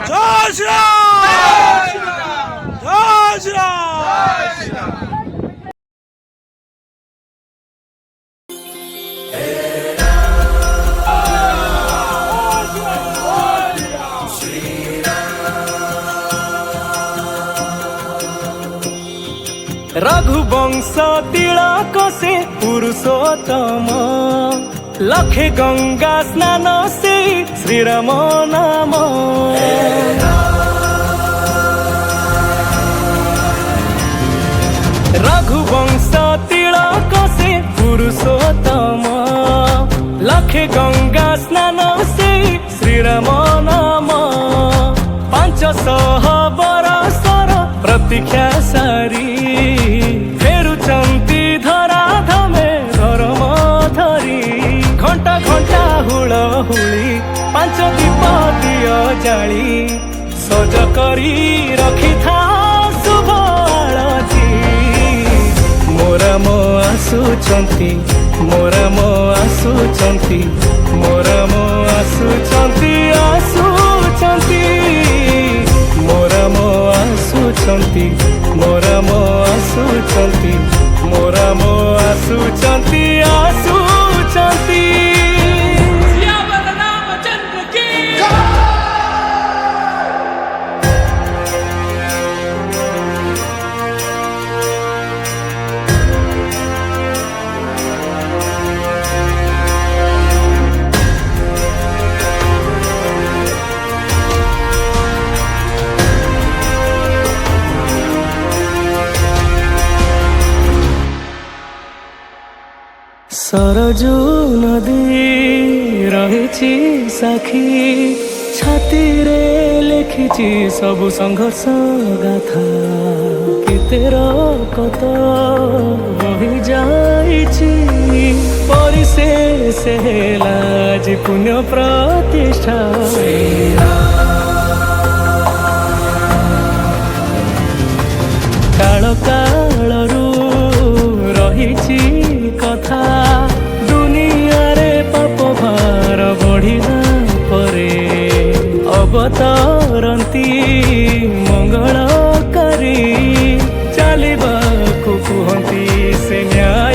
जय श्री राम जय श्री राम। रघुवंश तिलक से पुरुषोत्तम लखे गंगा स्नान से श्रीराम नाम। रघुवंश तिलक से पुरुषोत्तम लखे गंगा स्नान से श्रीराम नाम। 500 बरसर प्रतीक्षा सारी फेरुचंती धरा धमे धर्म धरी। घंटा घंटा हुलहुली 5 दीप दिय जाली सज करी रखी था शुभ आळती। मोरा मो आसुचंती मोरा मो आसुचंती मोरा मो आसुचंती आसुचंती मोरा मो आसुचंती मोरा मो आसुचंती मोरा मो आसुचंती आसुचंती। सियावर रामचंद्र की सरजू नदी रही साखी छाती रे लिखिची सबु संघर्ष गाथा। केतेर कत रही जाइछि परिशेष हेला जे पुण्य प्रतिष्ठा। काल कालरू रहिछि कथा दुनिया रे पाप भार बढ़िला परे अवतरंती मंगलकारी चलिबाकु कुहंती से न्याय।